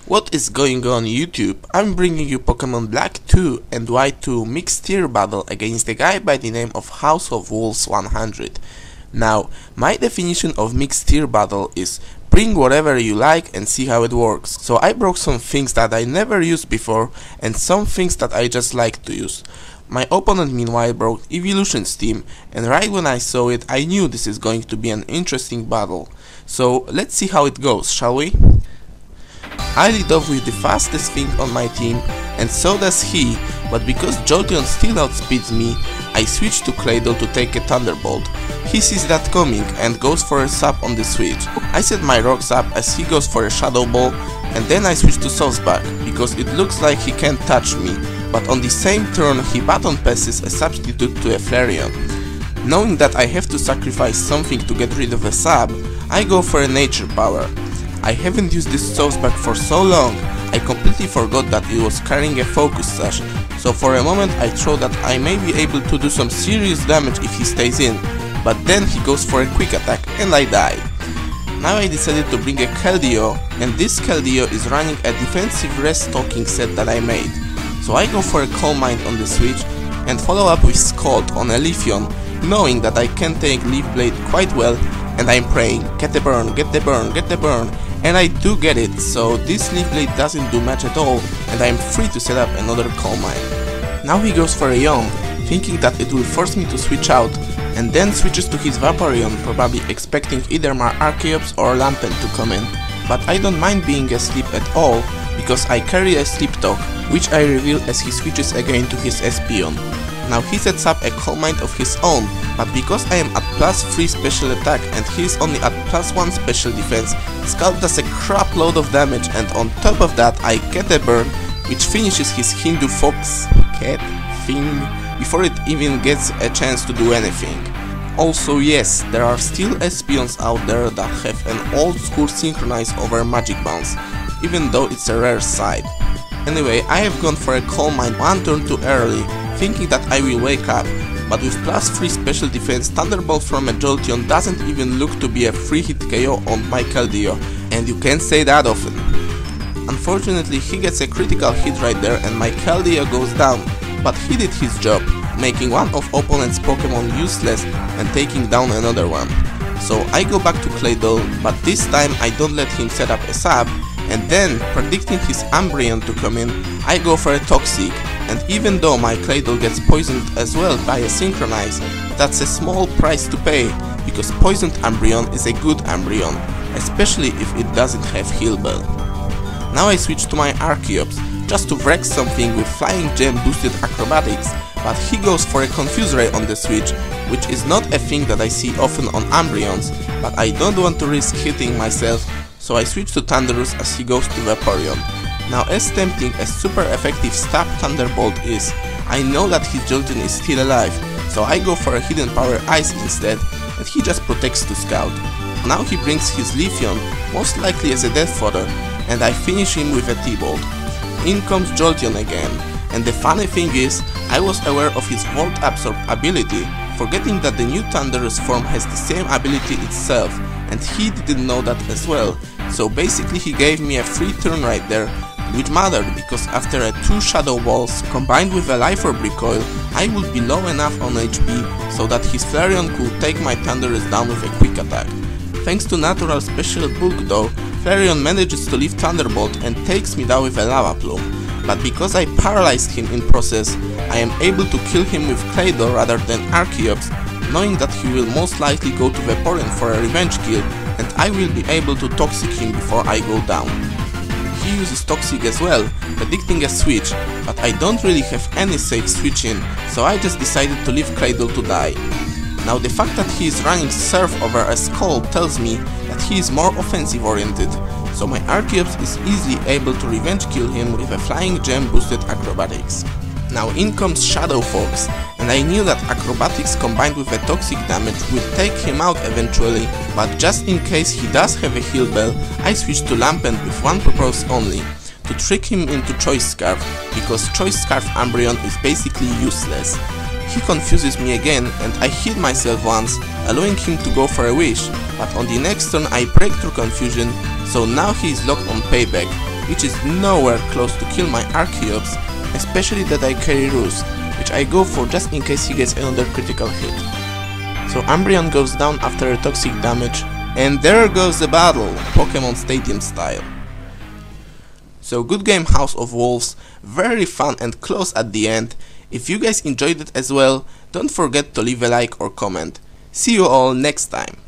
What is going on YouTube? I'm bringing you Pokemon Black 2 and White 2 mixed tier battle against a guy by the name of HouseOfWolves100. Now, my definition of mixed tier battle is bring whatever you like and see how it works. So I brought some things that I never used before and some things that I just like to use. My opponent meanwhile brought eveelutions team, and right when I saw it I knew this is going to be an interesting battle. So let's see how it goes, shall we? I lead off with the fastest thing on my team, and so does he, but because WoJtOn still outspeeds me, I switch to Claydol to take a Thunderbolt. He sees that coming and goes for a sub on the switch. I set my rocks up as he goes for a Shadow Ball, and then I switch to Softback, because it looks like he can't touch me, but on the same turn he baton passes a substitute to a Flareon. Knowing that I have to sacrifice something to get rid of a sub, I go for a Nature Power. I haven't used this Softback for so long, I completely forgot that it was carrying a Focus Sash, so for a moment I thought that I may be able to do some serious damage if he stays in, but then he goes for a Quick Attack and I die. Now I decided to bring a Keldeo, and this Keldeo is running a defensive rest talking set that I made. So I go for a Calm Mind on the switch and follow up with Scald on a Leafeon, knowing that I can take Leaf Blade quite well, and I'm praying, get the burn, get the burn, get the burn, and I do get it, so this Leaf Blade doesn't do much at all, and I'm free to set up another Calm Mind. Now he goes for a Young, thinking that it will force me to switch out, and then switches to his Vaporeon, probably expecting either my Archeops or Lampent to come in. But I don't mind being asleep at all, because I carry a Sleep Talk, which I reveal as he switches again to his Espeon. Now he sets up a Calm Mind of his own, but because I am at +3 special attack and he is only at +1 special defense, Scald does a crap load of damage, and on top of that I get a burn, which finishes his Hindu Fox cat thing before it even gets a chance to do anything. Also yes, there are still Espeons out there that have an old school synchronize over Magic Bounce, even though it's a rare sight. Anyway, I have gone for a Calm Mind one turn too early, thinking that I will wake up, but with +3 special defense, Thunderbolt from a Jolteon doesn't even look to be a free hit KO on my Keldeo, and you can't say that often. Unfortunately, he gets a critical hit right there and my Keldeo goes down, but he did his job, making one of opponent's Pokemon useless and taking down another one. So I go back to Claydol, but this time I don't let him set up a sub, and then, predicting his Umbreon to come in, I go for a Toxic, and even though my Claydol gets poisoned as well by a Synchronize, that's a small price to pay, because poisoned Umbreon is a good Umbreon, especially if it doesn't have Heal Bell. Now I switch to my Archeops, just to wreck something with Flying Gem boosted Acrobatics, but he goes for a Confuse Ray on the switch, which is not a thing that I see often on Umbreons, but I don't want to risk hitting myself, so I switch to Thunderous as he goes to Vaporeon. Now as tempting as super effective Stab Thunderbolt is, I know that his Jolteon is still alive, so I go for a Hidden Power Ice instead, and he just protects to Scout. Now he brings his Leafeon, most likely as a Death Fodder, and I finish him with a T-Bolt. In comes Jolteon again, and the funny thing is, I was aware of his Volt Absorb ability, forgetting that the new Thunderous form has the same ability itself, and he didn't know that as well, so basically he gave me a free turn right there, which mattered because after a 2 Shadow Balls combined with a Life Orb recoil, I would be low enough on HP so that his Flareon could take my Thunderous down with a Quick Attack. Thanks to natural special bulk though, Flareon manages to leave Thunderbolt and takes me down with a Lava Plume, but because I paralyzed him in process, I am able to kill him with Claydol rather than Archeops, knowing that he will most likely go to Vaporeon for a revenge kill, and I will be able to Toxic him before I go down. He uses Toxic as well, predicting a switch, but I don't really have any safe switch in, so I just decided to leave Claydol to die. Now the fact that he is running Surf over a Scald tells me that he is more offensive oriented, so my Archeops is easily able to revenge kill him with a Flying Gem boosted Acrobatics. Now in comes Shadow Fox, and I knew that Acrobatics combined with a Toxic damage will take him out eventually, but just in case he does have a Heal Bell, I switch to Lampent with one purpose only, to trick him into Choice Scarf, because Choice Scarf Umbreon is basically useless. He confuses me again and I heal myself once, allowing him to go for a Wish, but on the next turn I break through confusion, so now he is locked on Payback, which is nowhere close to kill my Archeops, especially that I carry Roost, which I go for just in case he gets another critical hit. So Umbreon goes down after a toxic damage, and there goes the battle, Pokemon Stadium style. So good game, House of Wolves, very fun and close at the end. If you guys enjoyed it as well, don't forget to leave a like or comment. See you all next time.